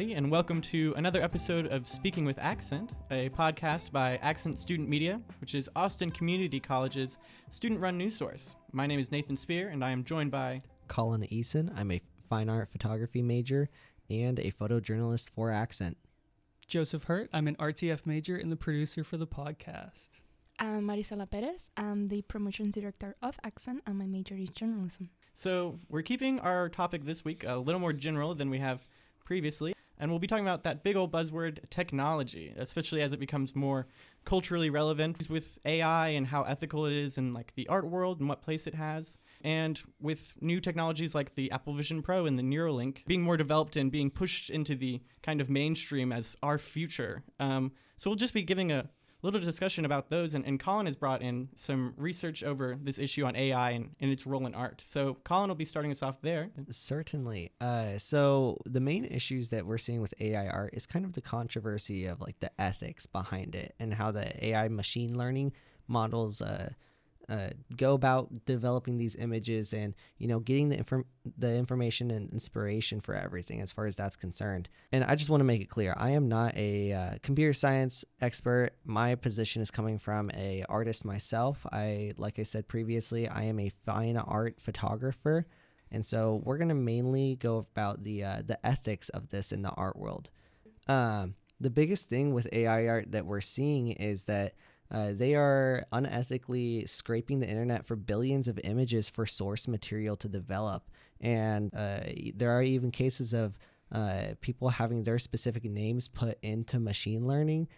everybody, and welcome to another episode of Speaking with Accent, a podcast by Accent Student Media, which is Austin Community College's student-run news source. My name is Nathan Spear, and I am joined by Collin Eason. I'm a fine art photography major and a photojournalist for Accent. Joseph Hurt. I'm an RTF major and the producer for the podcast. I'm Marisela Perez. I'm the promotions director of Accent, and my major is journalism. So we're keeping our topic this week a little more general than we have previously, and we'll be talking about that big old buzzword, technology, especially as it becomes more culturally relevant with AI and how ethical it is in like the art world and what place it has, and with new technologies like the Apple Vision Pro and the Neuralink being more developed and being pushed into the kind of mainstream as our future. So we'll just be giving a little discussion about those, and Collin has brought in some research over this issue on AI and its role in art. So Collin will be starting us off there. Certainly. So the main issues that we're seeing with AI art is kind of the controversy of like the ethics behind it and how the AI machine learning models go about developing these images and, you know, getting the information and inspiration for everything as far as that's concerned. And I just want to make it clear, I am not a computer science expert. My position is coming from a artist myself. Like I said previously, I am a fine art photographer. And so we're going to mainly go about the ethics of this in the art world. The biggest thing with AI art that we're seeing is that they are unethically scraping the internet for billions of images for source material to develop. And there are even cases of people having their specific names put into machine learning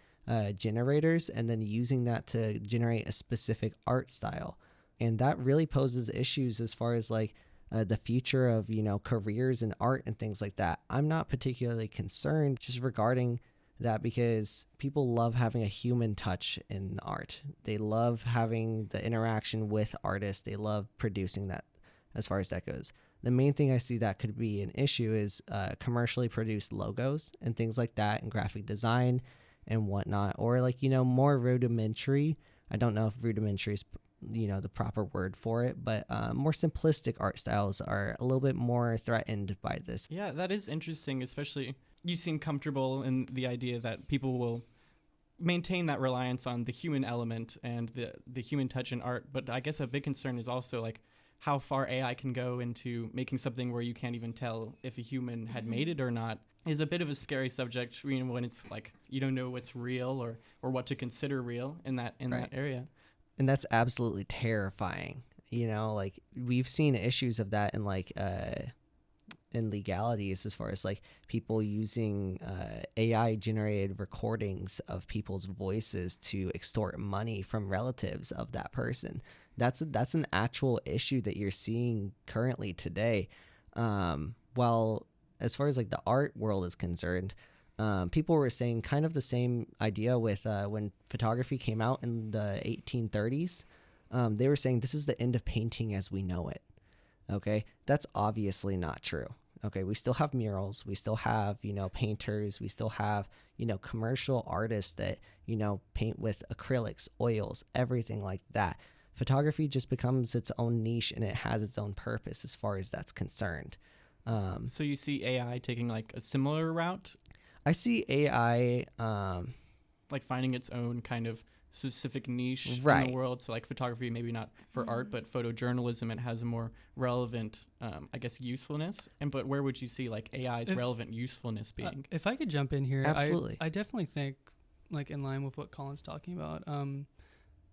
generators and then using that to generate a specific art style. And that really poses issues as far as like the future of, you know, careers in art and things like that. I'm not particularly concerned just regarding that because people love having a human touch in art. They love having the interaction with artists. They love producing that as far as that goes. The main thing I see that could be an issue is commercially produced logos and things like that and graphic design and whatnot, or like, you know, more rudimentary. I don't know if rudimentary is, you know, the proper word for it, but more simplistic art styles are a little bit more threatened by this. Yeah, that is interesting, especially you seem comfortable in the idea that people will maintain that reliance on the human element and the human touch in art. But I guess a big concern is also like how far AI can go into making something where you can't even tell if a human had made it or not is a bit of a scary subject, you know, when it's like you don't know what's real or what to consider real in that area. And that's absolutely terrifying. You know, like we've seen issues of that in like in legalities as far as like people using AI generated recordings of people's voices to extort money from relatives of that person. That's an actual issue that you're seeing currently today. While as far as like the art world is concerned, people were saying kind of the same idea with when photography came out in the 1830s. They were saying this is the end of painting as we know it. Okay, that's obviously not true. Okay, we still have murals, we still have, you know, painters, we still have, you know, commercial artists that, you know, paint with acrylics, oils, everything like that. Photography just becomes its own niche and it has its own purpose as far as that's concerned. So you see AI taking like a similar route? I see AI like finding its own kind of specific niche in the world. So like photography, maybe not for art, but photojournalism, it has a more relevant, I guess, usefulness. But where would you see like AI's relevant usefulness being? If I could jump in here, absolutely. I definitely think, like in line with what Colin's talking about,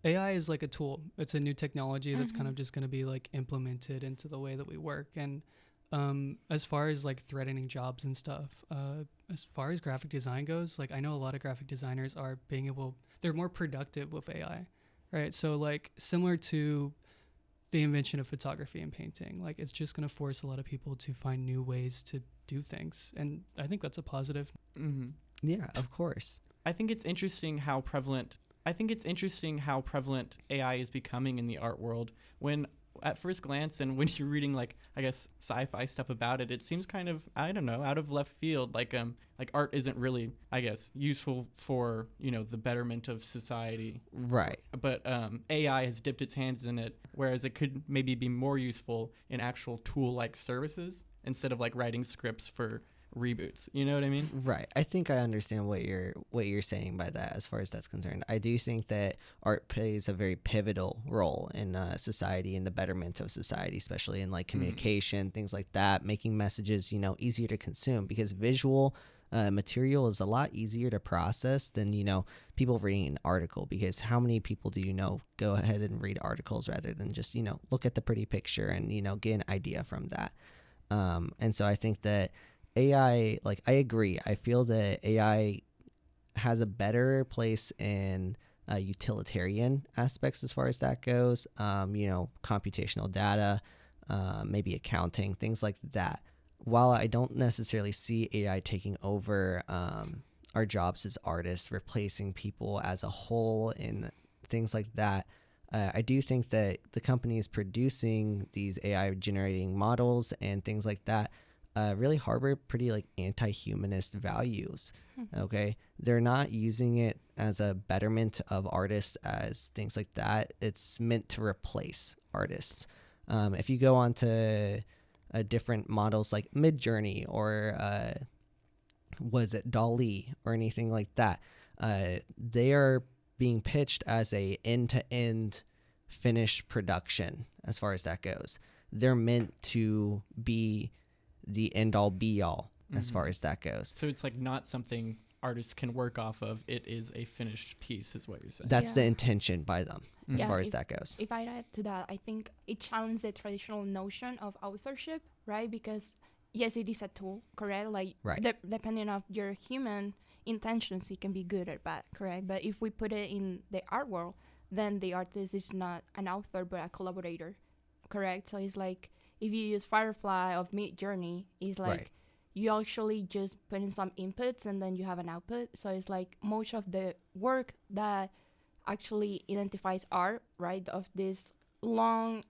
AI is like a tool. It's a new technology that's kind of just going to be like implemented into the way that we work. And as far as like threatening jobs and stuff, as far as graphic design goes, like I know a lot of graphic designers are they're more productive with AI, right? So like similar to the invention of photography and painting, like it's just going to force a lot of people to find new ways to do things. And I think that's a positive. Mm-hmm. Yeah, of course. I think it's interesting how prevalent AI is becoming in the art world. When at first glance and when you're reading like I guess sci-fi stuff about it, it seems kind of, I don't know, out of left field. Like art isn't really, I guess, useful for, you know, the betterment of society. Right. But AI has dipped its hands in it, whereas it could maybe be more useful in actual tool-like services instead of like writing scripts for reboots. You know what I mean? Right. I think I understand what you're saying by that as far as that's concerned. I do think that art plays a very pivotal role in society, in the betterment of society, especially in like communication, things like that, making messages, easier to consume, because visual material is a lot easier to process than, people reading an article, because how many people do go ahead and read articles rather than just, look at the pretty picture and, get an idea from that. And so I think that AI, like, I agree. I feel that AI has a better place in utilitarian aspects as far as that goes. Computational data, maybe accounting, things like that. While I don't necessarily see AI taking over our jobs as artists, replacing people as a whole and things like that, I do think that the companies producing these AI generating models and things like that really harbor pretty like anti-humanist values. Okay, they're not using it as a betterment of artists, as things like that. It's meant to replace artists. If you go on to different models like Midjourney or was it DALL-E or anything like that, they are being pitched as a end-to-end finished production as far as that goes. They're meant to be the end-all be-all as far as that goes. So it's like not something artists can work off of. It is a finished piece, is what you're saying. That's the intention by them as far as that goes. If I add to that, I think it challenges the traditional notion of authorship, right? Because yes, it is a tool, correct? Like depending on your human intentions, it can be good or bad, correct? But if we put it in the art world, then the artist is not an author but a collaborator, correct? So it's like if you use Firefly of Midjourney, it's like you actually just put in some inputs and then you have an output. So it's like most of the work that actually identifies art, right, of this long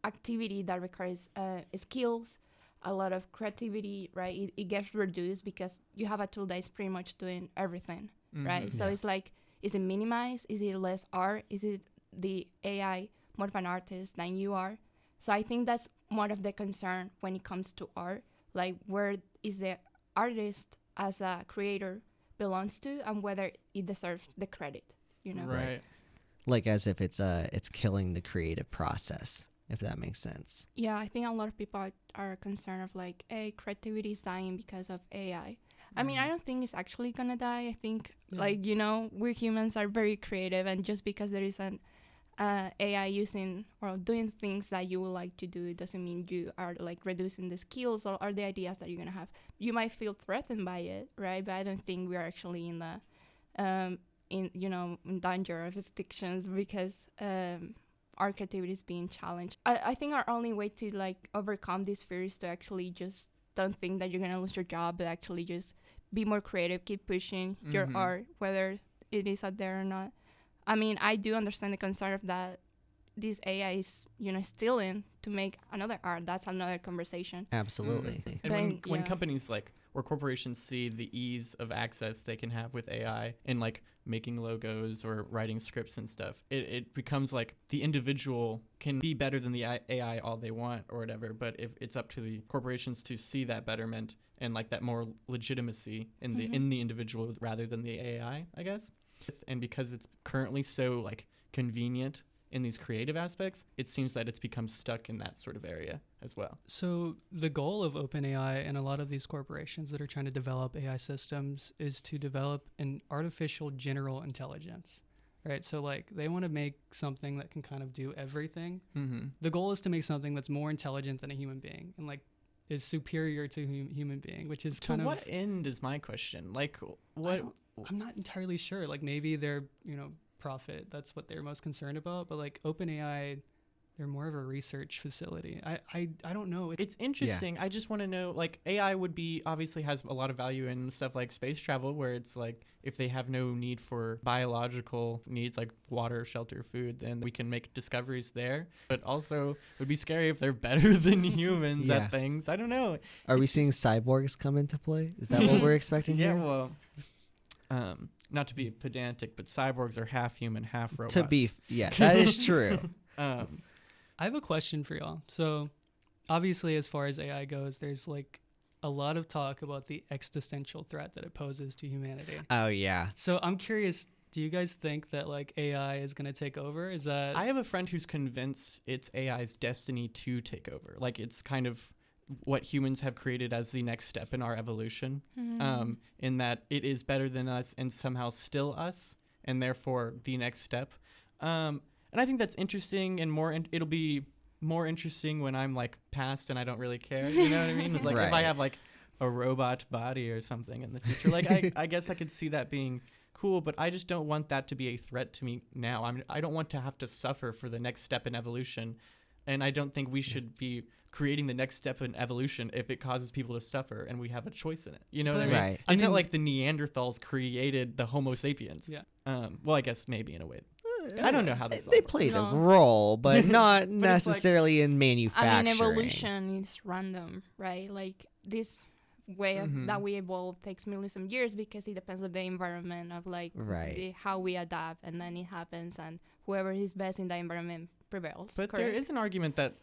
activity that requires skills, a lot of creativity, right, it gets reduced because you have a tool that is pretty much doing everything, right? So it's like, is it minimized? Is it less art? Is it the AI more of an artist than you are? So I think that's more of the concern when it comes to art, like where is the artist as a creator belongs to and whether it deserves the credit, Right. Like as if it's killing the creative process, if that makes sense. Yeah, I think a lot of people are concerned of like, hey, creativity is dying because of AI. I mean, I don't think it's actually gonna die. I think we humans are very creative, and just because there is an AI using or doing things that you would like to do, it doesn't mean you are like reducing the skills or the ideas that you're gonna have. You might feel threatened by it, right? But I don't think we are actually in the in danger of extinctions because our creativity is being challenged. I think our only way to like overcome this fear is to actually just don't think that you're gonna lose your job, but actually just be more creative, keep pushing your art, whether it is out there or not. I mean, I do understand the concern of that this AI is, stealing to make another art. That's another conversation. Absolutely. And when companies like, or corporations see the ease of access they can have with AI in like making logos or writing scripts and stuff, it becomes like the individual can be better than the AI all they want or whatever, but if it's up to the corporations to see that betterment and like that more legitimacy in the individual rather than the AI, I guess. And because it's currently so like convenient in these creative aspects, it seems that it's become stuck in that sort of area as well. So the goal of OpenAI and a lot of these corporations that are trying to develop AI systems is to develop an artificial general intelligence, right? So like they want to make something that can kind of do everything. The goal is to make something that's more intelligent than a human being and like is superior to human being, which is kind of... To what end is my question? Like what... I'm not entirely sure. Like maybe they're, profit. That's what they're most concerned about. But like OpenAI, they're more of a research facility. I don't know. It's interesting. Yeah. I just want to know, like AI would be obviously has a lot of value in stuff like space travel, where it's like if they have no need for biological needs like water, shelter, food, then we can make discoveries there. But also it would be scary if they're better than humans at things. I don't know. Are we seeing cyborgs come into play? Is that what we're expecting here? Yeah, well... not to be pedantic, but cyborgs are half human, half robots. That is true. I have a question for y'all. So obviously as far as AI goes, there's like a lot of talk about the existential threat that it poses to humanity. Oh yeah. So I'm curious, do you guys think that like AI is going to take over? Is that I have a friend who's convinced it's AI's destiny to take over. Like it's kind of what humans have created as the next step in our evolution, in that it is better than us and somehow still us, and therefore the next step. And I think that's interesting, and it'll be more interesting when I'm like past and I don't really care. You know what I mean? It's like if I have like a robot body or something in the future, like I guess I could see that being cool, but I just don't want that to be a threat to me now. I don't want to have to suffer for the next step in evolution, and I don't think we should be creating the next step in evolution if it causes people to suffer and we have a choice in it. You know what I mean? Right. It's not like the Neanderthals created the Homo sapiens. Yeah. Well, I guess maybe in a way. I don't know how this They all played No. a role, but not like- necessarily in manufacturing. I mean, evolution is random, right? Like this way of that we evolve takes millions of years because it depends on the environment of like how we adapt, and then it happens, and whoever is best in the environment prevails. But correct? there is an argument that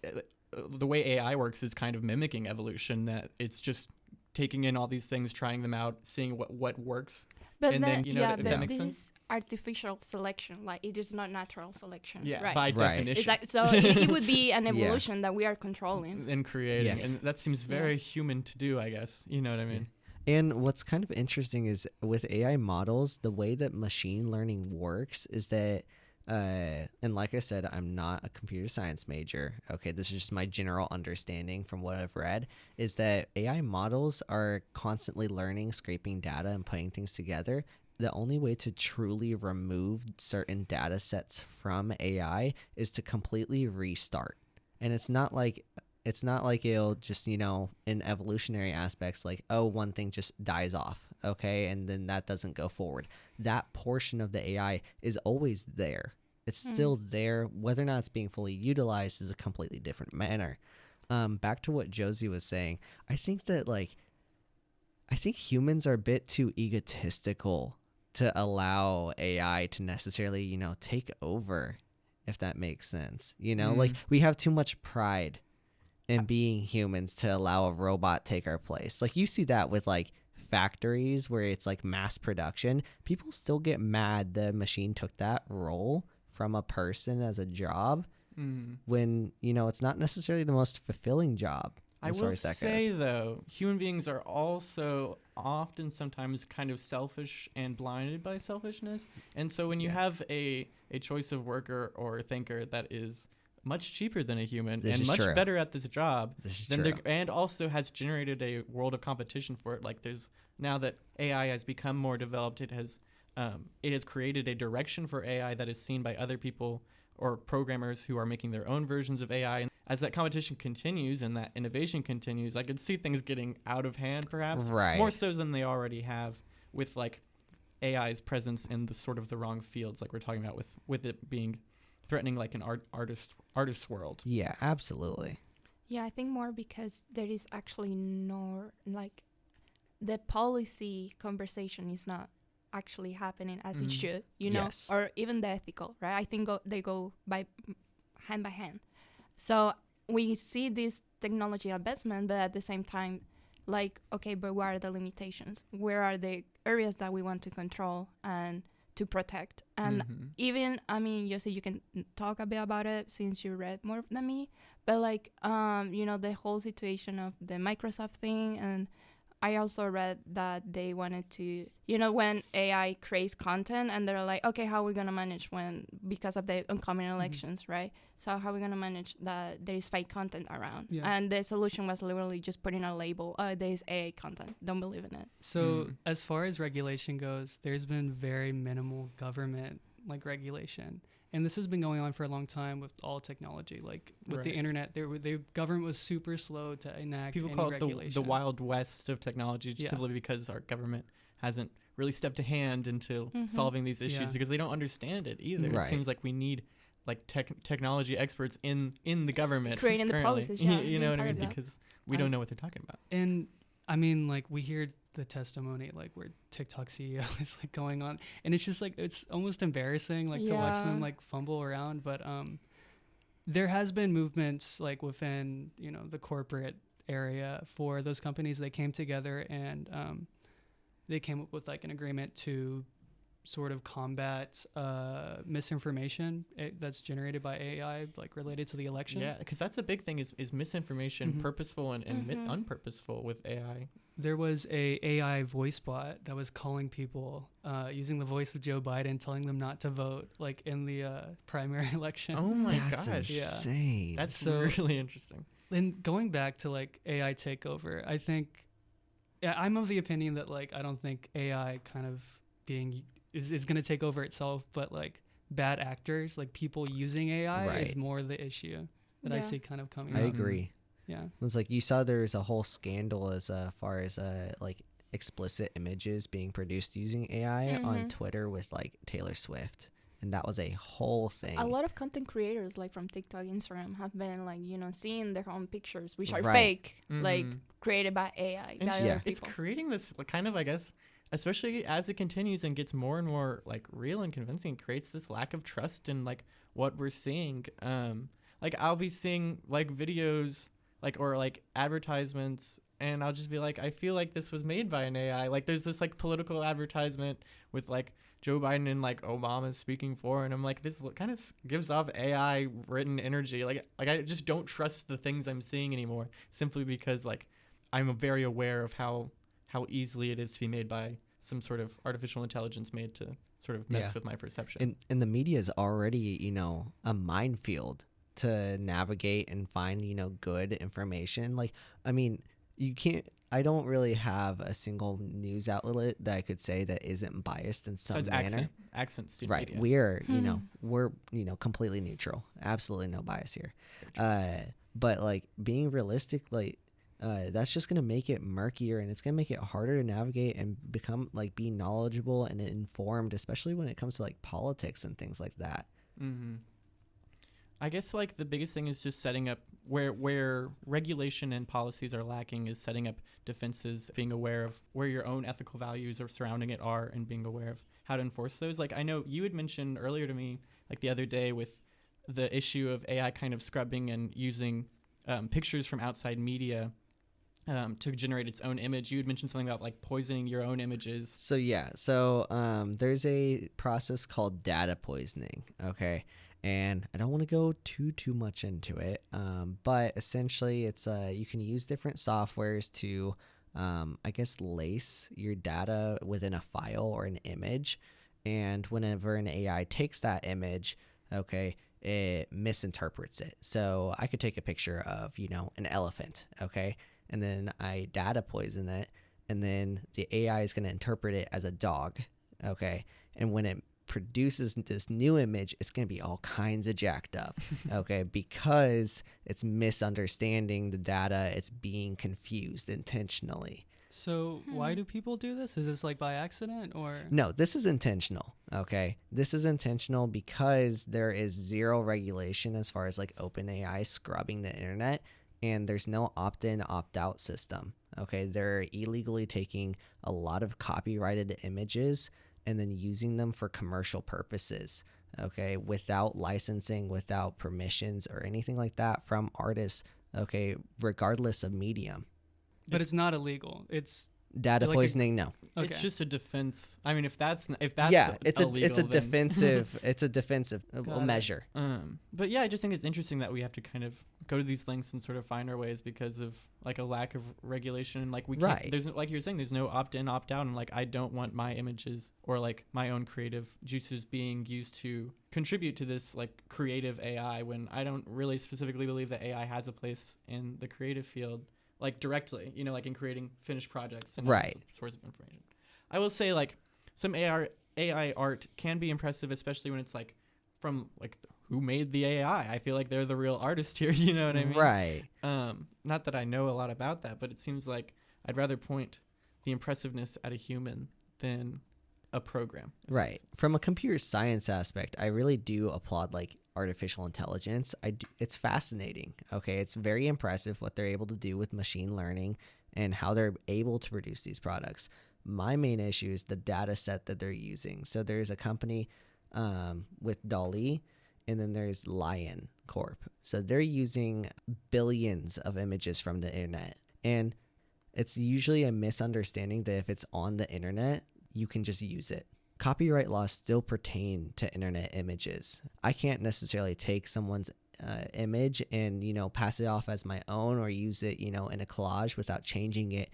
the way AI works is kind of mimicking evolution, that it's just taking in all these things, trying them out, seeing what works. But and then, you know, yeah, if but that makes this sense? is artificial selection. Like it is not natural selection. Yeah, right. by definition. Exactly. So it would be an evolution that we are controlling. And creating. Yeah. And that seems very human to do, I guess. You know what I mean? And what's kind of interesting is with AI models, the way that machine learning works is that, and like I said, I'm not a computer science major. Okay, this is just my general understanding from what I've read, is that AI models are constantly learning, scraping data, and putting things together. The only way to truly remove certain data sets from AI is to completely restart. And it's not like it'll just, in evolutionary aspects, like, oh, one thing just dies off, okay, and then that doesn't go forward. That portion of the AI is always there. It's still there. Whether or not it's being fully utilized is a completely different manner. Back to what Josie was saying, I think humans are a bit too egotistical to allow AI to necessarily, take over, if that makes sense. Like we have too much pride in being humans to allow a robot take our place. Like you see that with like factories where it's like mass production. People still get mad the machine took that role from a person as a job when, it's not necessarily the most fulfilling job. I will say, though, human beings are also often sometimes kind of selfish and blinded by selfishness. And so when you have a choice of worker or thinker that is much cheaper than a human and much better at this job, and also has generated a world of competition for it. Like there's now that AI has become more developed, it has created a direction for AI that is seen by other people or programmers who are making their own versions of AI. And as that competition continues and that innovation continues, I could see things getting out of hand, perhaps more so than they already have, with like AI's presence in the sort of the wrong fields, like we're talking about with it being threatening like an artist's world. Yeah, absolutely. Yeah, I think more because there is actually no, like, the policy conversation is not actually happening as it should, Yes. or even the ethical, right? I think they go by hand. So we see this technology advancement, but at the same time, like, okay, but what are the limitations? Where are the areas that we want to control and to protect? And even, I mean, you can talk a bit about it since you read more than me, but like, the whole situation of the Microsoft thing, and I also read that they wanted to, when AI creates content and they're like, okay, how are we going to manage because of the upcoming elections, right? So how are we going to manage that there is fake content around? Yeah. And the solution was literally just putting a label, there's AI content, don't believe in it. So as far as regulation goes, there's been very minimal government regulation. And this has been going on for a long time with all technology. Like with the internet, the government was super slow to enact People any call it regulation. the wild west of technology, just simply because our government hasn't really stepped a hand into solving these issues because they don't understand it either. Right. It seems like we need like technology experts in the government creating the policies. Yeah, you know what I mean? that. Because we don't know what they're talking about. And I mean, like we hear the testimony where TikTok CEO is going on, and it's just it's almost embarrassing to watch them fumble around. But there has been movements within the corporate area for those companies. They came together and they came up with like an agreement to sort of combat misinformation that's generated by AI, like related to the election. Yeah, because that's a big thing is misinformation, purposeful and unpurposeful with AI. There was a AI voice bot that was calling people using the voice of Joe Biden, telling them not to vote, like in the primary election. Oh my That's gosh. insane. Yeah. That's So- really interesting. And going back to like AI takeover, I think, yeah, I'm of the opinion that like I don't think AI kind of is going to take over itself, but like bad actors, like people using AI, is more the issue that I see kind of coming I up. agree. Yeah. It was like you saw there's a whole scandal as far as like explicit images being produced using AI on Twitter with like Taylor Swift, and that was a whole thing. A lot of content creators, like from TikTok, Instagram, have been like, you know, seeing their own pictures, which are fake, like created by AI. And by just- other it's people. creating this like, kind of, I guess, especially as it continues and gets more and more like real and convincing, it creates this lack of trust in like what we're seeing. Like I'll be seeing like videos like or like advertisements, and I'll just be like, I feel like this was made by an AI. Like there's this like political advertisement with like Joe Biden and like Obama speaking for, and I'm like, this kind of gives off AI written energy. Like I just don't trust the things I'm seeing anymore, simply because like I'm very aware of how easily it is to be made by some sort of artificial intelligence made to sort of mess with my perception. And the media is already, you know, a minefield to navigate and find, you know, good information. Like, I mean, I don't really have a single news outlet that I could say that isn't biased in some manner. Accent student Right. media. We're, you know, completely neutral. Absolutely no bias here. But like being realistic, like, that's just going to make it murkier, and it's going to make it harder to navigate and become like be knowledgeable and informed, especially when it comes to like politics and things like that. I guess like the biggest thing is just setting up where regulation and policies are lacking is setting up defenses, being aware of where your own ethical values or surrounding it are, and being aware of how to enforce those. Like I know you had mentioned earlier to me, like the other day, with the issue of AI kind of scrubbing and using pictures from outside media to generate its own image. You had mentioned something about like poisoning your own images. So there's a process called data poisoning. Okay. And I don't want to go too much into it, but essentially it's you can use different softwares to, I guess, lace your data within a file or an image, and whenever an AI takes that image, okay, it misinterprets it. So I could take a picture of, you know, an elephant, okay, and then I data poison it, and then the AI is going to interpret it as a dog, okay, and when it produces this new image, it's going to be all kinds of jacked up, okay, because it's misunderstanding the data, it's being confused intentionally. So why do people do this? Is this like by accident or? No, this is intentional, okay? This is intentional because there is zero regulation as far as like OpenAI scrubbing the internet, and there's no opt-in, opt-out system, okay? They're illegally taking a lot of copyrighted images and then using them for commercial purposes, okay, without licensing, without permissions or anything like that from artists, okay, regardless of medium. But it's not illegal. It's data like poisoning. No, okay. It's just a defense. I mean, if that's yeah, it's illegal, a defensive it's a defensive measure. But yeah, I just think it's interesting that we have to kind of go to these lengths and sort of find our ways because of like a lack of regulation, and like we can't, Right. there's like you're saying, there's no opt-in, opt-out, and like I don't want my images or like my own creative juices being used to contribute to this like creative AI when I don't really specifically believe that AI has a place in the creative field, like directly, you know, like in creating finished projects and Right. source of information. I will say like some AI art can be impressive, especially when it's like from like who made the AI. I feel like they're the real artist here, you know what I mean? Right. Not that I know a lot about that, but it seems like I'd rather point the impressiveness at a human than a program. Right. From a computer science aspect, I really do applaud like artificial intelligence. It's fascinating. Okay, it's very impressive what they're able to do with machine learning and how they're able to produce these products. My main issue is the data set that they're using. So there's a company with DALL-E, and then there's Lion. Corp. So they're using billions of images from the internet. And it's usually a misunderstanding that if it's on the internet, you can just use it. Copyright laws still pertain to internet images. I can't necessarily take someone's image and, pass it off as my own or use it, in a collage without changing it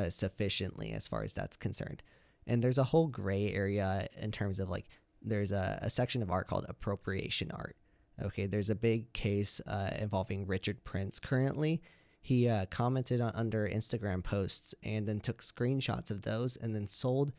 sufficiently as far as that's concerned. And there's a whole gray area in terms of like, there's a section of art called appropriation art. Okay, there's a big case involving Richard Prince currently. He commented under Instagram posts and then took screenshots of those and then sold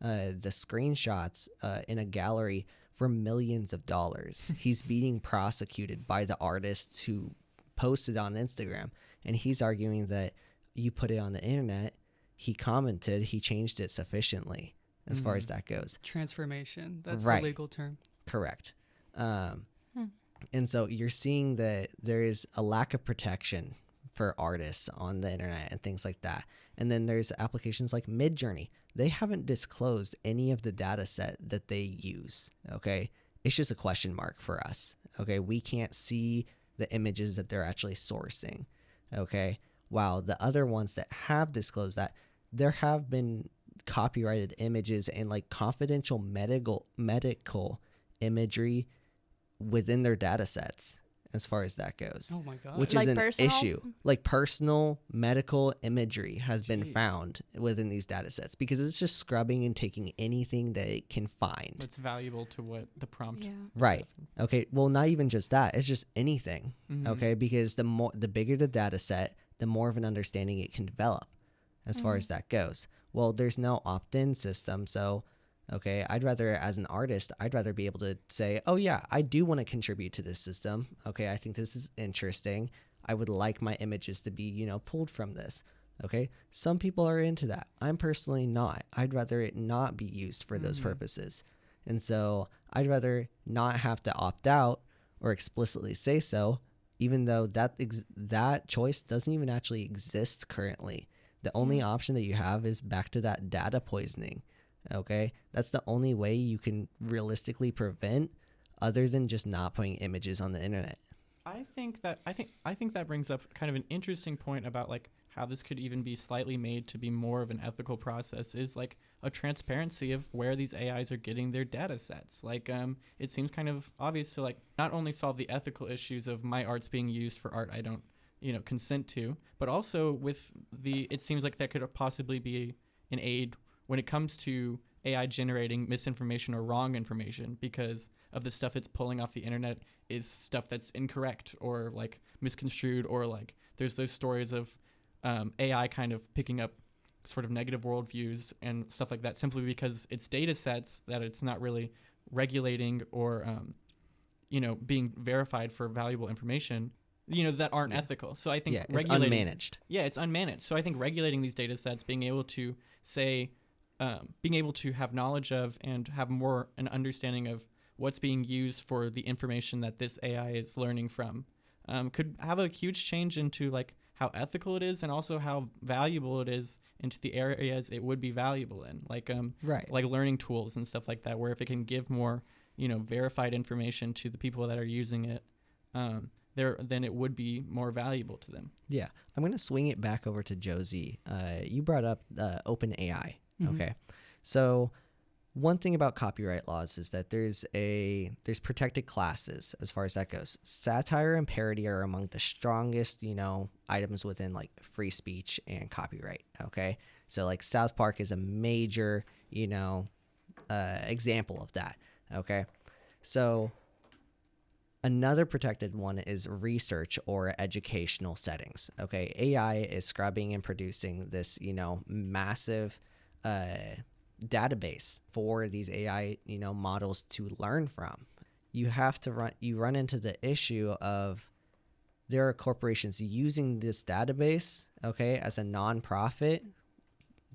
the screenshots in a gallery for millions of dollars. He's being prosecuted by the artists who posted on Instagram, and he's arguing that you put it on the internet, he commented, he changed it sufficiently as far as that goes. Transformation, that's right. the legal term. Correct. And so you're seeing that there is a lack of protection for artists on the internet and things like that. And then there's applications like Midjourney. They haven't disclosed any of the data set that they use, okay? It's just a question mark for us, okay? We can't see the images that they're actually sourcing, okay? While the other ones that have disclosed that, there have been copyrighted images and like confidential medical imagery within their data sets as far as that goes. Oh my God. Which Like is an personal? issue. Like personal medical imagery has been found within these data sets because it's just scrubbing and taking anything that it can find. That's valuable to what the prompt. Yeah. Right. Okay. Well, not even just that. It's just anything. Mhm. Okay. Because the bigger the data set, the more of an understanding it can develop as far as that goes. Well, there's no opt-in system. So, okay, as an artist, I'd rather be able to say, oh yeah, I do want to contribute to this system. Okay. I think this is interesting. I would like my images to be, pulled from this. Okay. Some people are into that. I'm personally not. I'd rather it not be used for those purposes. And so I'd rather not have to opt out or explicitly say so, even though that choice doesn't even actually exist currently. The only option that you have is back to that data poisoning. Okay, that's the only way you can realistically prevent, other than just not putting images on the internet. I think that brings up kind of an interesting point about like how this could even be slightly made to be more of an ethical process, is like a transparency of where these AIs are getting their data sets. Like it seems kind of obvious to like not only solve the ethical issues of my art's being used for art I don't consent to, but also with it seems like that could possibly be an aid when it comes to AI generating misinformation or wrong information, because of the stuff it's pulling off the internet is stuff that's incorrect or like misconstrued, or like there's those stories of AI kind of picking up sort of negative worldviews and stuff like that simply because it's data sets that it's not really regulating or being verified for valuable information that aren't ethical. So I think it's unmanaged. Yeah, it's unmanaged. So I think regulating these data sets, being able to being able to have knowledge of and have more an understanding of what's being used for the information that this AI is learning from, could have a huge change into like how ethical it is and also how valuable it is into the areas it would be valuable in, like like learning tools and stuff like that, where if it can give more verified information to the people that are using it, then it would be more valuable to them. Yeah, I'm going to swing it back over to Josie. You brought up OpenAI. Okay, so one thing about copyright laws is that there's protected classes as far as that goes. Satire and parody are among the strongest, items within like free speech and copyright. Okay, so like South Park is a major, example of that. Okay, so another protected one is research or educational settings. Okay, AI is scrubbing and producing this, massive database for these AI, models to learn from. You run into the issue of there are corporations using this database, okay, as a nonprofit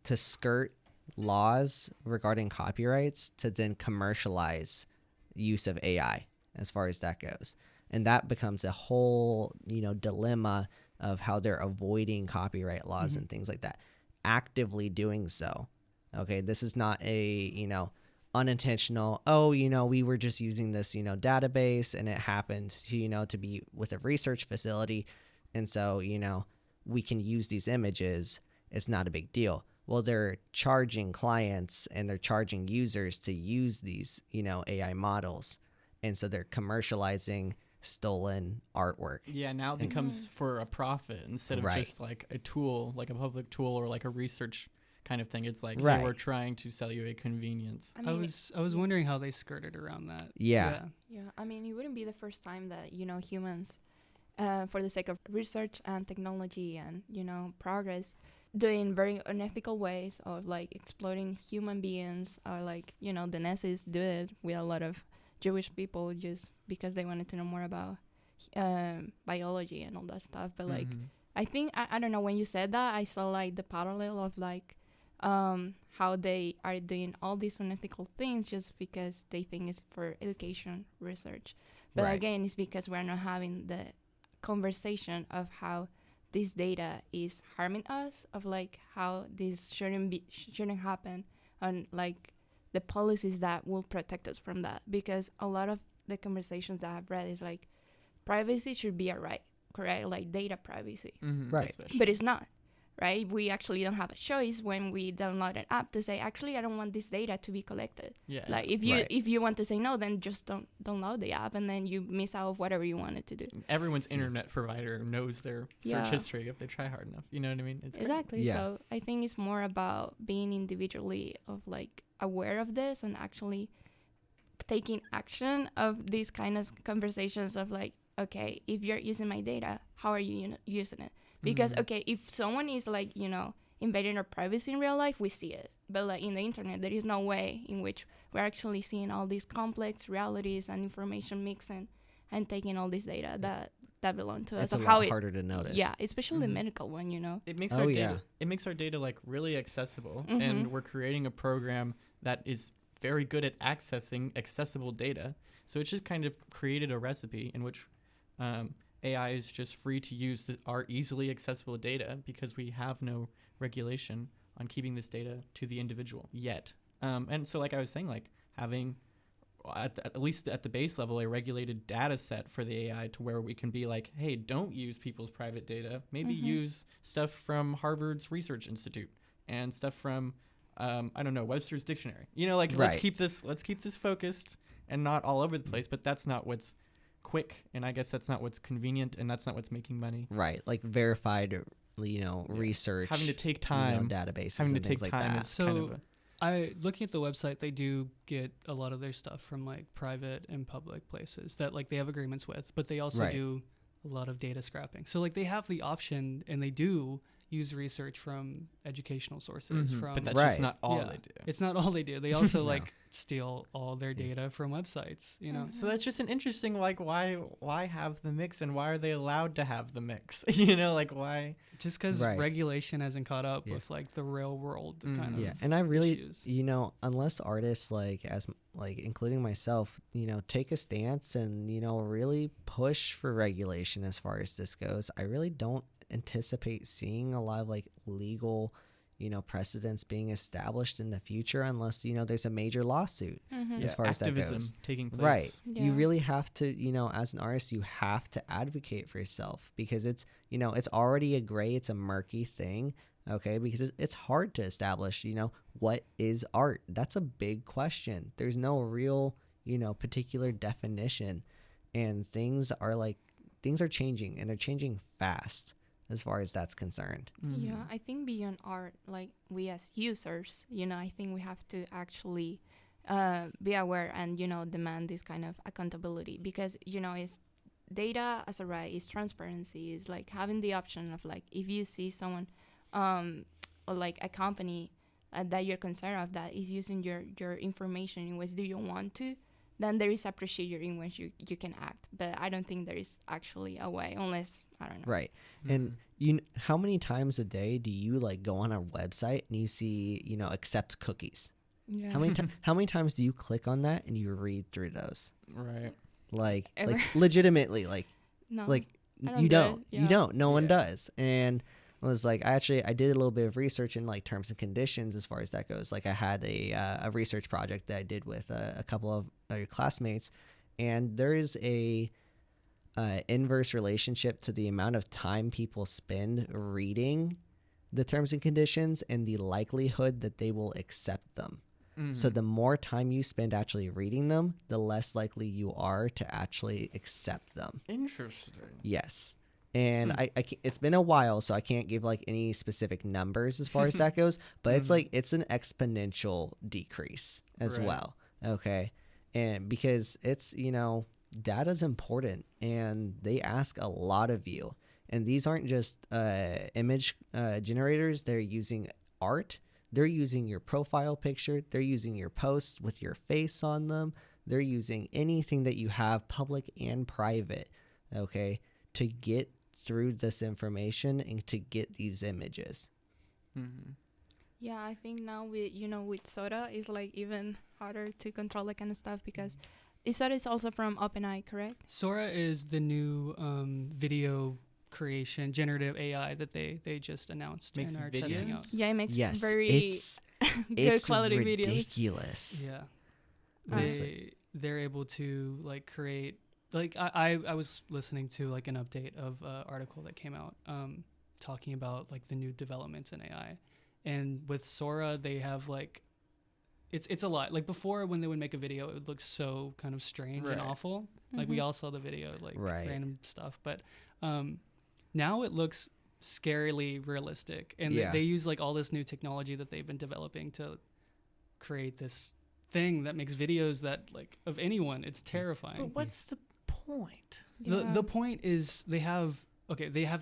to skirt laws regarding copyrights to then commercialize use of AI as far as that goes. And that becomes a whole, dilemma of how they're avoiding copyright laws and things like that, actively doing so. Okay, this is not a, unintentional, oh, we were just using this, database, and it happened to, to be with a research facility. And so, we can use these images. It's not a big deal. Well, they're charging clients and they're charging users to use these, AI models. And so they're commercializing stolen artwork. Yeah, now it becomes for a profit instead of just like a tool, like a public tool or like a research kind of thing. It's like, hey, we're trying to sell you a convenience. I was wondering how they skirted around that. Yeah. I mean, it wouldn't be the first time that, humans, for the sake of research and technology and, progress, doing very unethical ways of like exploiting human beings, or like, the Nazis do it with a lot of Jewish people just because they wanted to know more about biology and all that stuff. But like, I think, I don't know, when you said that, I saw like the parallel of like how they are doing all these unethical things just because they think it's for education research. But again, it's because we're not having the conversation of how this data is harming us, of like how this shouldn't happen, and like the policies that will protect us from that. Because a lot of the conversations that I've read is like privacy should be a right, correct? Like data privacy. Right. But it's not, right? We actually don't have a choice when we download an app to say, actually, I don't want this data to be collected. Yeah. Like if you want to say no, then just don't download the app, and then you miss out of whatever you wanted to do. Everyone's internet provider knows their search history if they try hard enough. You know what I mean? It's exactly. Yeah. So I think it's more about being individually of like aware of this and actually taking action of these kind of conversations of like, okay, if you're using my data, how are you using it? Because, okay, if someone is like, invading our privacy in real life, we see it. But like in the internet, there is no way in which we're actually seeing all these complex realities and information mixing and taking all this data that belong to us. It's a lot harder to notice. Yeah, especially the medical one, It makes our data, it makes our data like really accessible, and we're creating a program that is very good at accessing accessible data. So it's just kind of created a recipe in which AI is just free to use our easily accessible data because we have no regulation on keeping this data to the individual yet. And so like I was saying, like having at least at the base level a regulated data set for the AI to where we can be like, hey, don't use people's private data. Maybe use stuff from Harvard's Research Institute and stuff from I don't know, Webster's Dictionary. Let's keep this focused and not all over the place, but that's not what's quick, and I guess that's not what's convenient, and that's not what's making money. Right, like verified, research. Having to take time, databases. Having to and take things time like that. is kind of looking at the website, they do get a lot of their stuff from like private and public places that like they have agreements with, but they also do a lot of data scrapping. So like they have the option, and they do use research from educational sources. But that's just not all they do. It's not all they do. They also like steal all their data from websites, So that's just an interesting, like, why have the mix, and why are they allowed to have the mix? Why? Just because regulation hasn't caught up with like the real world kind of and I really issues. Unless artists including myself, take a stance and really push for regulation as far as this goes, I really don't anticipate seeing a lot of like legal precedents being established in the future unless there's a major lawsuit as far as that goes. Taking place. Right. You really have to as an artist, you have to advocate for yourself, because it's it's already it's a murky thing, okay, because it's hard to establish what is art. That's a big question. There's no real particular definition, and things are changing, and they're changing fast as far as that's concerned. Yeah, I think beyond art, like we as users, I think we have to actually be aware and, demand this kind of accountability, because, it's data as a right, is transparency, is like having the option of like, if you see someone or like a company that you're concerned of that is using your information in which do you want to, then there is a procedure in which you can act. But I don't think there is actually a way, unless, I don't know. Right. And how many times a day do you like go on a website and you see, accept cookies? Yeah. How many times do you click on that and you read through those? Right. Like legitimately, no, like I you don't. Yeah. You don't. No one does. And was like, I did a little bit of research in like terms and conditions as far as that goes. Like I had a research project that I did with a couple of classmates, and there is a inverse relationship to the amount of time people spend reading the terms and conditions and the likelihood that they will accept them. So the more time you spend actually reading them, the less likely you are to actually accept them. Interesting. Yes. And it's been a while, so I can't give like any specific numbers as far as that goes, but it's like it's an exponential decrease as well. Okay. And because it's, data's important and they ask a lot of you. And these aren't just image generators. They're using art. They're using your profile picture. They're using your posts with your face on them. They're using anything that you have, public and private, okay, to get through this information and to get these images. Yeah, I think now with Sora, it's like even harder to control that kind of stuff because Sora is also from OpenAI, correct? Sora is the new video creation generative AI that they just announced and are testing out. Yeah, it makes very it's good quality ridiculous. Yeah, they're able to like create like I was listening to like an update of an article that came out talking about like the new developments in AI, and with Sora they have like it's a lot. Like before, when they would make a video, it would look so kind of strange and awful. Like we all saw the video, like random stuff, but now it looks scarily realistic, and they use like all this new technology that they've been developing to create this thing that makes videos that like of anyone. It's terrifying. But what's the point? The point is they have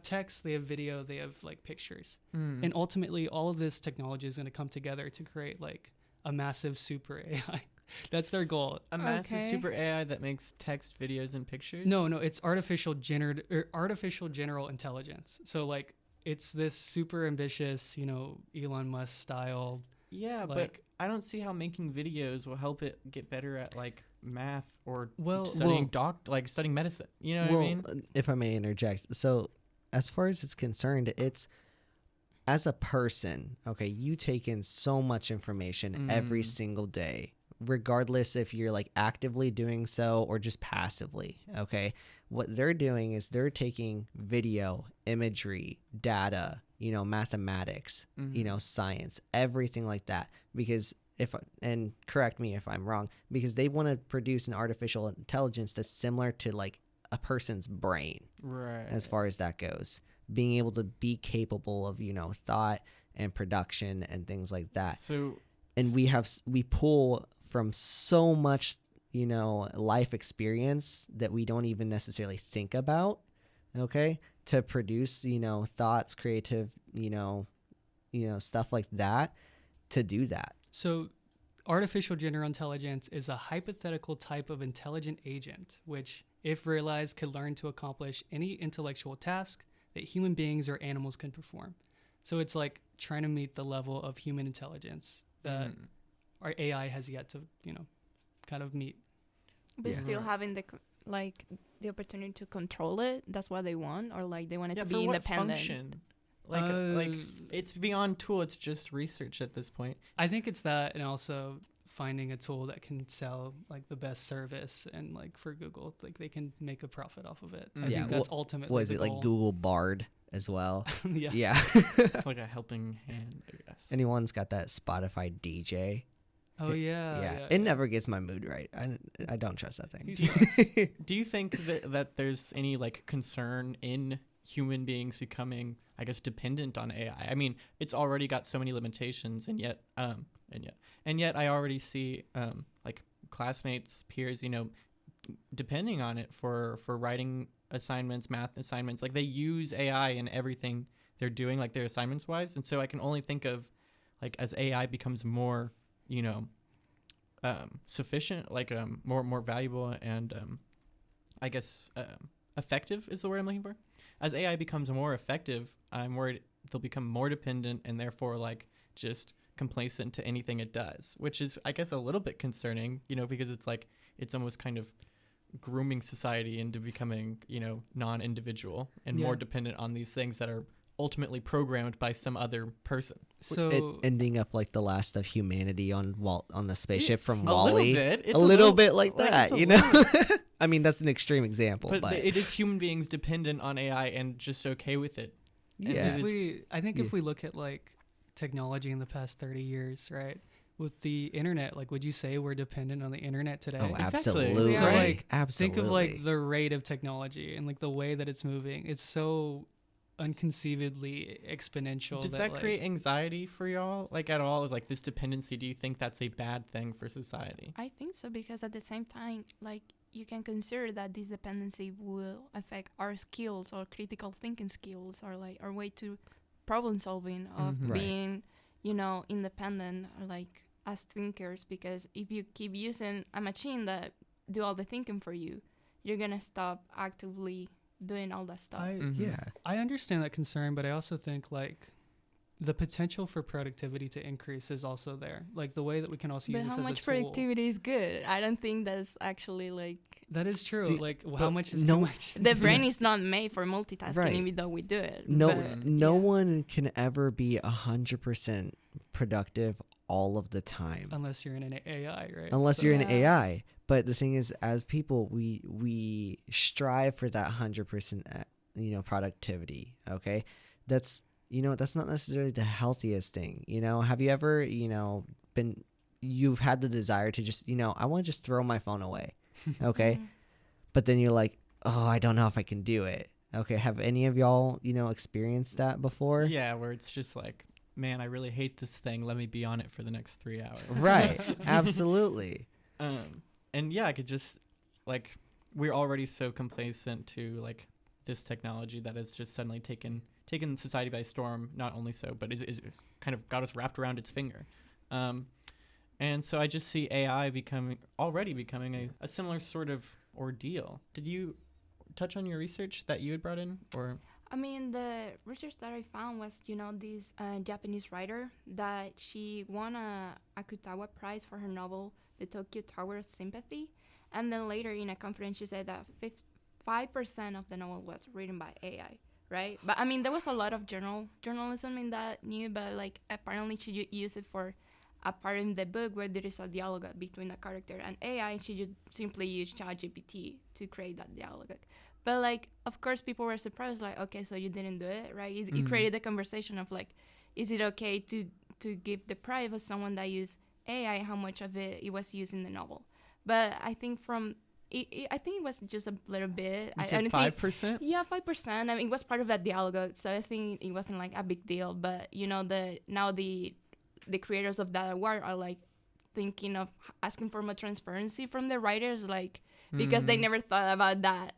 text, they have video, they have like pictures, and ultimately all of this technology is going to come together to create like a massive super AI. That's their goal. A massive super AI that makes text, videos, and pictures? No, it's artificial general intelligence. So like it's this super ambitious, Elon Musk style. Yeah, but I don't see how making videos will help it get better at like math or studying medicine. You know what I mean? If I may interject. So as far as it's concerned, it's as a person, okay, you take in so much information every single day, regardless if you're like actively doing so or just passively, okay? What they're doing is they're taking video, imagery, data, mathematics, science, everything like that. Because and correct me if I'm wrong, because they want to produce an artificial intelligence that's similar to like a person's brain, right? As far as that goes, being able to be capable of, thought and production and things like that. So, and we pull from so much, life experience that we don't even necessarily think about, okay, to produce, thoughts, creative, stuff like that, to do that. So artificial general intelligence is a hypothetical type of intelligent agent, which, if realized, could learn to accomplish any intellectual task that human beings or animals can perform. So it's like trying to meet the level of human intelligence that our AI has yet to, kind of meet. But still having the opportunity to control it, that's what they want, or like they want it to be independent. Function? Like it's beyond tool, it's just research at this point. I think it's that, and also finding a tool that can sell like the best service, and like for Google, like they can make a profit off of it. I think that's ultimately what is the it goal. Like Google Bard as well? Yeah. It's like a helping hand, I guess. Anyone's got that Spotify DJ? Oh yeah. It never gets my mood right. I don't trust that thing. Do you think that there's any like concern in human beings becoming, I guess, dependent on AI? I mean, it's already got so many limitations, and yet I already see like classmates, peers, depending on it for writing assignments, math assignments. Like they use AI in everything they're doing, like their assignments wise. And so I can only think of like as AI becomes more, sufficient, like more valuable and I guess effective is the word I'm looking for. As AI becomes more effective, I'm worried they'll become more dependent and therefore like just complacent to anything it does, which is, I guess, a little bit concerning, because it's like it's almost kind of grooming society into becoming, non-individual and more dependent on these things that are ultimately programmed by some other person. So it ending up like the last of humanity on the spaceship from a Wall-E. little bit. It's a little bit like that, it's a you know. little- I mean, that's an extreme example, but it is human beings dependent on AI and just okay with it. And yeah. it is- I think Yeah. if we look at like technology in the past 30 years, right? With the internet, like, would you say we're dependent on the internet today? Oh, Exactly. absolutely. So, like, absolutely. Think of like the rate of technology and like the way that it's moving. It's so unconceivably exponential. Does that create anxiety for y'all, like, at all? Is like this dependency? Do you think that's a bad thing for society? I think so, because at the same time, like, you can consider that this dependency will affect our skills, or critical thinking skills, or like our way to problem solving, of Mhm. Right. being, you know, independent, or like as thinkers. Because if you keep using a machine that do all the thinking for you, you're gonna stop actively doing all that stuff. Mhm. Yeah. I understand that concern, but I also think like the potential for productivity to increase is also there. Like the way that we can also But use how this as much a tool. productivity is good? I don't think that's actually like That is true. See, like but how much is no- too much? the brain is not made for multitasking, Right. even though we do it. No, but, no yeah. one can ever be 100% productive all of the time, Unless you're in an AI, right? unless So- you're an Yeah. AI. But the thing is, as people, we strive for that 100%, productivity. Okay, that's that's not necessarily the healthiest thing. Have you ever you've had the desire to just I want to just throw my phone away, okay, Mhm. but then you're like, oh, I don't know if I can do it. Okay, have any of y'all experienced that before? Yeah, where it's just like, man, I really hate this thing. Let me be on it for the next 3 hours. Right. Absolutely. And yeah, I could just, like, we're already so complacent to like this technology that has just suddenly taken society by storm. Not only so, but is kind of got us wrapped around its finger. And so I just see AI already becoming a similar sort of ordeal. Did you touch on your research that you had brought in, or? I mean, the research that I found was, this Japanese writer that she won a Akutawa Prize for her novel, The Tokyo Tower of Sympathy. And then later in a conference, she said that 5% of the novel was written by AI, right? But I mean, there was a lot of journalism in that new, but like apparently she used it for a part in the book where there is a dialogue between a character and AI, and she just simply used ChatGPT to create that dialogue. But like, of course, people were surprised, like, okay, so you didn't do it, right? You created a conversation of like, is it okay to give the prize of someone that used AI, how much of it was used in the novel? But I think I think it was just a little bit. You I said don't 5%? Yeah, 5%. I mean, it was part of that dialogue, so I think it wasn't like a big deal. But the creators of that award are like thinking of asking for more transparency from the writers, like, because they never thought about that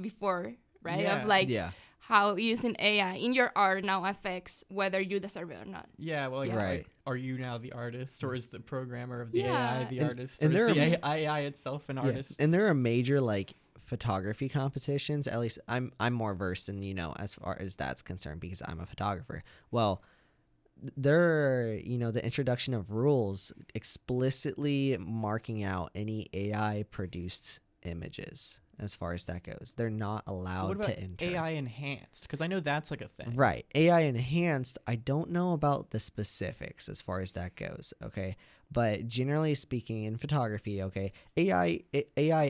before, right? Yeah. Of like Yeah. how using AI in your art now affects whether you deserve it or not. Yeah, well, like, Yeah. Right. like, are you now the artist, or is the programmer of the Yeah. AI the And- artist, and or there is the are- AI itself an Yeah. artist? And there are major like photography competitions. At least I'm more versed in as far as that's concerned, because I'm a photographer. Well, there are the introduction of rules explicitly marking out any AI produced images. As far as that goes, they're not allowed What about to enter. AI enhanced? Because I know that's like a thing. Right. AI enhanced, I don't know about the specifics as far as that goes, okay? But generally speaking, in photography, okay, AI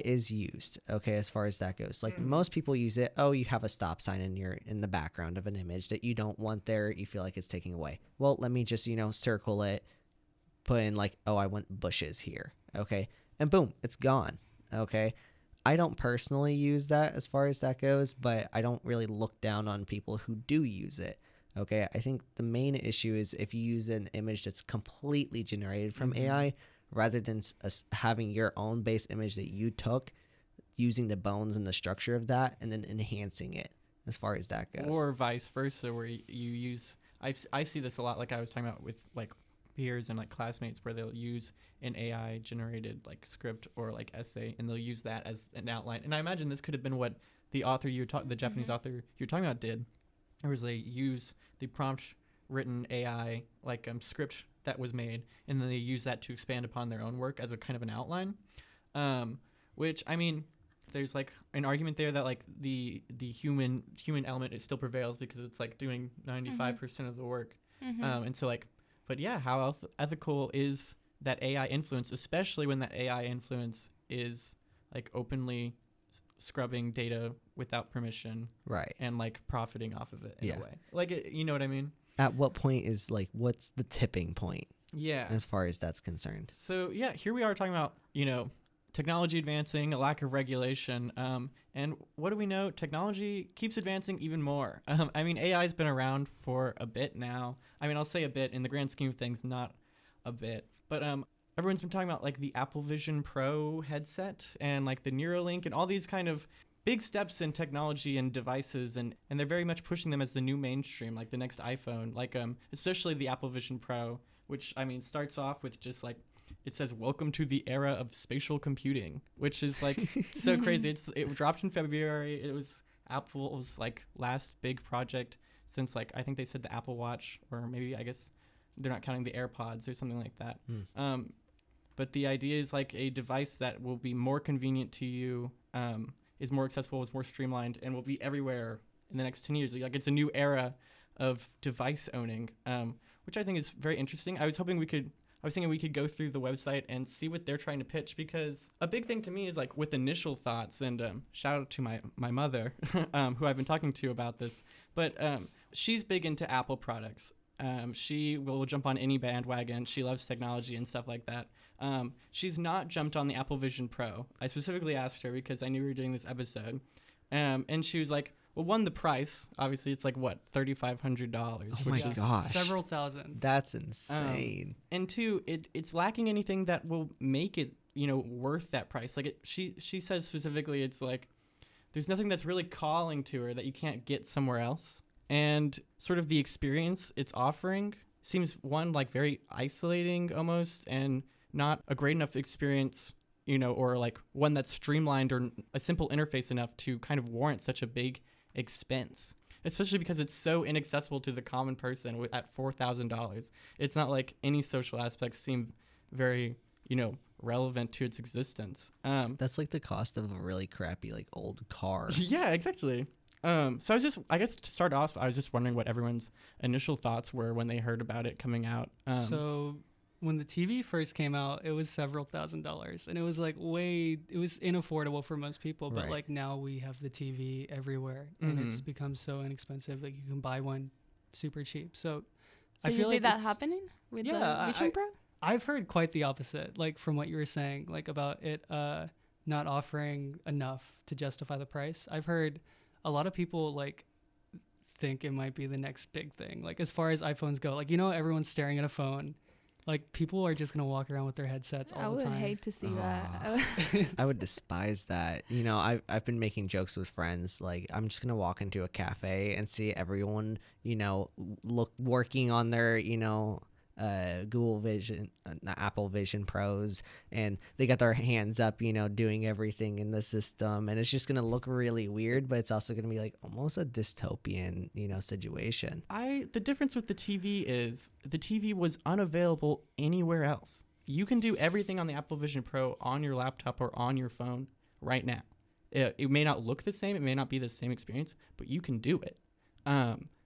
is used, okay, as far as that goes. Like most people use it, oh, you have a stop sign in the background of an image that you don't want there, you feel like it's taking away. Well, let me just, circle it, put in like, oh, I want bushes here, okay? And boom, it's gone, okay? I don't personally use that as far as that goes, but I don't really look down on people who do use it. Okay, I think the main issue is if you use an image that's completely generated from AI, rather than having your own base image that you took, using the bones and the structure of that, and then enhancing it as far as that goes. Or vice versa, where you use. I see this a lot, like I was talking about with like peers and like classmates, where they'll use an AI generated like script or like essay, and they'll use that as an outline. And I imagine this could have been what the author the Japanese author you're talking about did. Or was they use the prompt written AI like script that was made, and then they use that to expand upon their own work as a kind of an outline. Which, I mean, There's like an argument there that like the human element, it still prevails because it's like doing 95% of the work. And so like, but yeah, how ethical is that AI influence, especially when that AI influence is like openly scrubbing data without permission, right, and like profiting off of it in a way. Like you know what I mean? At what point is like, what's the tipping point? Yeah, as far as that's concerned. So yeah, here we are talking about, you know, technology advancing, a lack of regulation, and what do we know? Technology keeps advancing even more. I mean, AI's been around for a bit now. I mean, I'll say a bit in the grand scheme of things, not a bit, but everyone's been talking about like the Apple Vision Pro headset and like the Neuralink and all these kind of big steps in technology and devices, and they're very much pushing them as the new mainstream, like the next iPhone, like especially the Apple Vision Pro, which I mean starts off with just like, it says welcome to the era of spatial computing, which is like so crazy. It dropped in February. It was Apple's like last big project since like, I think they said the Apple Watch, or maybe I guess they're not counting the AirPods or something like that. But the idea is like a device that will be more convenient to you, is more accessible, is more streamlined, and will be everywhere in the next 10 years. Like it's a new era of device owning, which I think is very interesting. I was thinking we could go through the website and see what they're trying to pitch, because a big thing to me is like with initial thoughts, and shout out to my mother, who I've been talking to about this, but she's big into Apple products. She will jump on any bandwagon. She loves technology and stuff like that. She's not jumped on the Apple Vision Pro. I specifically asked her because I knew we were doing this episode. And she was like, well, one, the price. Obviously, it's like, what, $3,500. Oh my gosh. Several thousand. That's insane. And two, it's lacking anything that will make it, you know, worth that price. Like she says specifically, it's like, there's nothing that's really calling to her that you can't get somewhere else. And sort of the experience it's offering seems, one, like very isolating almost, and not a great enough experience, you know, or like one that's streamlined or a simple interface enough to kind of warrant such a big expense, especially because it's so inaccessible to the common person at $4,000. It's not like any social aspects seem very, you know, relevant to its existence. That's like the cost of a really crappy like old car. Yeah, exactly. So I guess to start off, I was just wondering what everyone's initial thoughts were when they heard about it coming out. So when the TV first came out, it was several $1,000s, and it was like it was inaffordable for most people. But Right. like now we have the TV everywhere, and it's become so inexpensive. Like you can buy one super cheap. So So I you feel see like that it's- happening with Yeah, the Vision Pro? I've heard quite the opposite, like from what you were saying, like about it not offering enough to justify the price. I've heard a lot of people like think it might be the next big thing. Like as far as iPhones go, like, you know, everyone's staring at a phone. Like people are just going to walk around with their headsets I all the would time. hate to see that. I would despise that. You know, I've been making jokes with friends. Like, I'm just gonna walk into a cafe and see everyone, you know, working on their, you know, Google Vision, Apple Vision Pros, and they got their hands up, you know, doing everything in the system, and it's just gonna look really weird, but it's also gonna be like almost a dystopian, you know, situation. The difference with the TV is the TV was unavailable anywhere else. You can do everything on the Apple Vision Pro on your laptop or on your phone right now. It may not look the same, it may not be the same experience, but you can do it.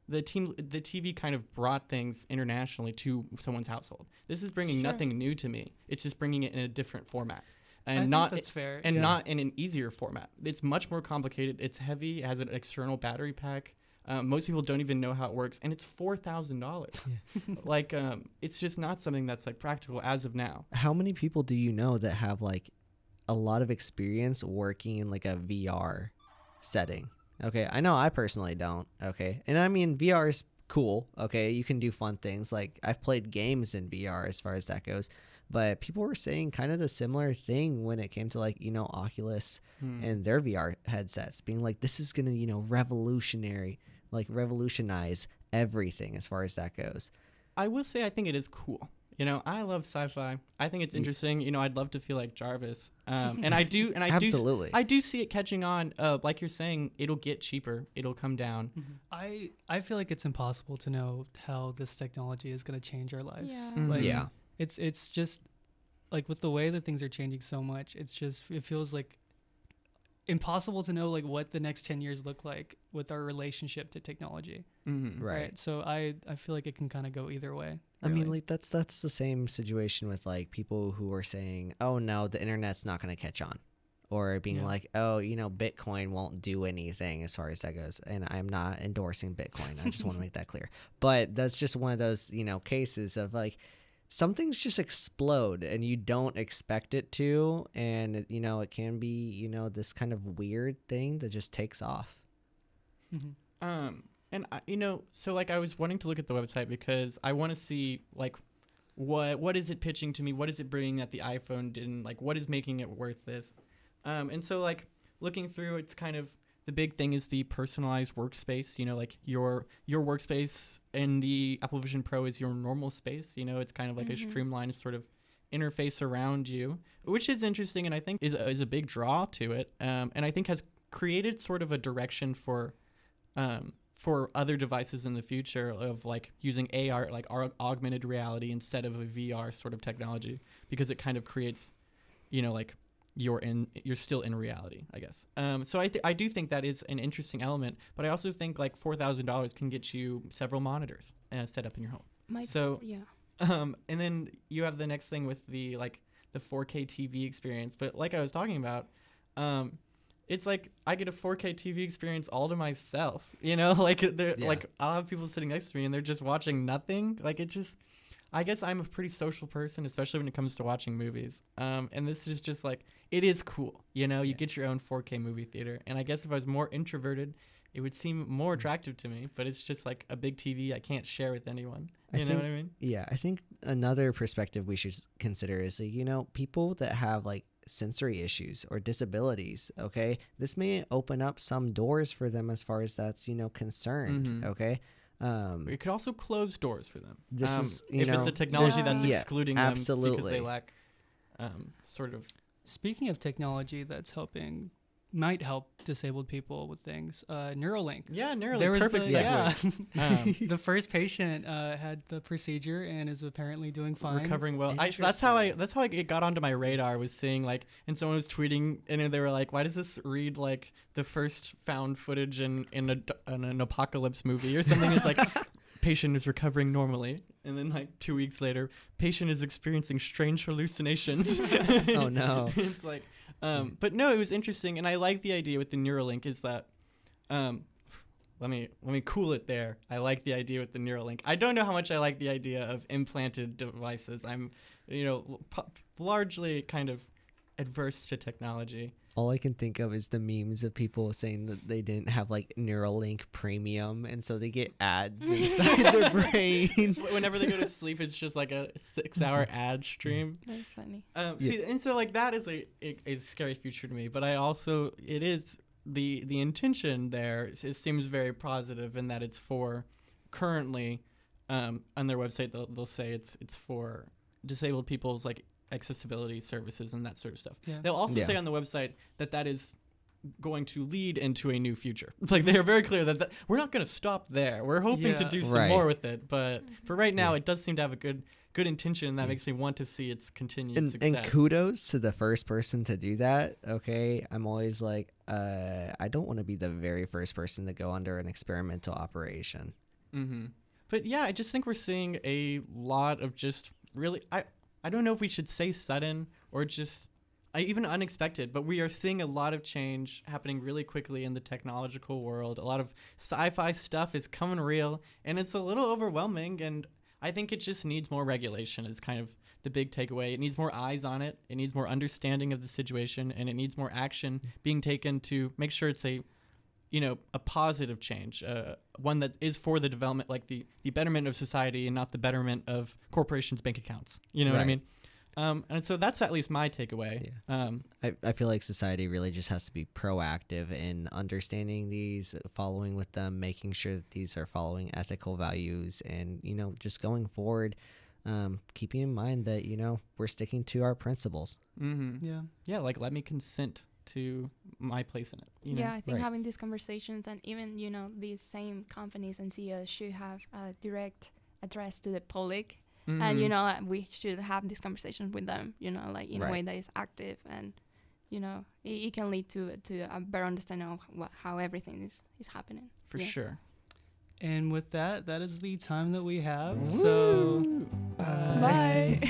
The TV kind of brought things internationally to someone's household. This is bringing nothing new to me. It's just bringing it in a different format, and That's fair. and not in an easier format. It's much more complicated. It's heavy. It has an external battery pack. Most people don't even know how it works, and it's $4,000. Like, it's just not something that's like practical as of now. How many people do you know that have like a lot of experience working in like a VR setting? Okay, I know I personally don't. Okay, and I mean VR is cool. Okay, you can do fun things. Like I've played games in VR as far as that goes, but people were saying kind of the similar thing when it came to like, you know, Oculus and their VR headsets, being like, this is gonna, you know, revolutionize everything as far as that goes. I will say I think it is cool. You know, I love sci-fi. I think it's interesting. You know, I'd love to feel like Jarvis. And I do. And Absolutely. I do see it catching on. Like you're saying, it'll get cheaper. It'll come down. I feel like it's impossible to know how this technology is going to change our lives. Yeah. Like, Yeah. It's just like with the way that things are changing so much, it feels like impossible to know like what the next 10 years look like with our relationship to technology. Right. So I feel like it can kind of go either way. I mean, like that's the same situation with like people who are saying, oh no, the internet's not going to catch on, or being like, oh, you know, Bitcoin won't do anything as far as that goes. And I'm not endorsing Bitcoin. I just want to make that clear. But that's just one of those, you know, cases of like, some things just explode and you don't expect it to, and you know, it can be, you know, this kind of weird thing that just takes off. And you know, so like I was wanting to look at the website because I want to see like what is it pitching to me, what is it bringing that the iPhone didn't, like what is making it worth this. And so like looking through, it's kind of, the big thing is the personalized workspace. You know, like your workspace in the Apple Vision Pro is your normal space. You know, it's kind of like a streamlined sort of interface around you, which is interesting, and I think is a big draw to it. And I think has created sort of a direction for other devices in the future of like using AR, like augmented reality instead of a VR sort of technology, because it kind of creates, you know, like you're still in reality, I guess. So I do think that is an interesting element, but I also think like $4,000 can get you several monitors set up in your home. And then you have the next thing with the 4K TV experience. But like I was talking about, it's like I get a 4K TV experience all to myself. You know, like like I'll have people sitting next to me and they're just watching nothing. Like it just, I guess I'm a pretty social person, especially when it comes to watching movies. And this is just like, it is cool. You know, you get your own 4K movie theater. And I guess if I was more introverted, it would seem more attractive to me. But it's just like a big TV I can't share with anyone. You know what I mean? Yeah, I think another perspective we should consider is, like, you know, people that have like sensory issues or disabilities, okay? This may open up some doors for them as far as that's, you know, concerned, okay? It could also close doors for them. This is, if it's a technology that's excluding them because they lack sort of. Speaking of technology that's might help disabled people with things, Neuralink. Yeah, Neuralink. There was perfect segue. The first patient had the procedure and is apparently doing fine, recovering well. That's how it got onto my radar, was seeing like, and someone was tweeting and they were like, why does this read like the first found footage in an apocalypse movie or something? It's like patient is recovering normally, and then like 2 weeks later, patient is experiencing strange hallucinations. Oh no. It's like but no, it was interesting, and I like the idea with the Neuralink is that let me cool it there. I like the idea with the Neuralink. I don't know how much I like the idea of implanted devices. I'm, you know, largely kind of adverse to technology. All I can think of is the memes of people saying that they didn't have like Neuralink Premium, and so they get ads inside their brain. Whenever they go to sleep, it's just like a 6-hour ad stream. That's funny. See, and so like that is a scary future to me. But I also, it is the intention there. It seems very positive in that it's for currently on their website they'll say it's for disabled people's like accessibility services and that sort of stuff. Yeah. They'll also say on the website that is going to lead into a new future. Like they are very clear that we're not going to stop there. We're hoping to do some more with it, but for right now, it does seem to have a good intention, and that makes me want to see its continued success. And kudos to the first person to do that. Okay, I'm always like, I don't want to be the very first person to go under an experimental operation. But yeah, I just think we're seeing a lot of just really, I don't know if we should say sudden or just even unexpected, but we are seeing a lot of change happening really quickly in the technological world. A lot of sci-fi stuff is coming real, and it's a little overwhelming, and I think it just needs more regulation is kind of the big takeaway. It needs more eyes on it. It needs more understanding of the situation, and it needs more action being taken to make sure it's a positive change, one that is for the development, like the betterment of society and not the betterment of corporations' bank accounts. You know what I mean? And so that's at least my takeaway. Yeah. I feel like society really just has to be proactive in understanding these, following with them, making sure that these are following ethical values, and, you know, just going forward, keeping in mind that, you know, we're sticking to our principles. Yeah, like let me consent to my place in it. You know? I think having these conversations, and even, you know, these same companies and CEOs should have a direct address to the public. And, you know, we should have this conversation with them, you know, like in a way that is active and you know, it can lead to a better understanding of how everything is happening. For sure. And with that is the time that we have. Woo! So Bye.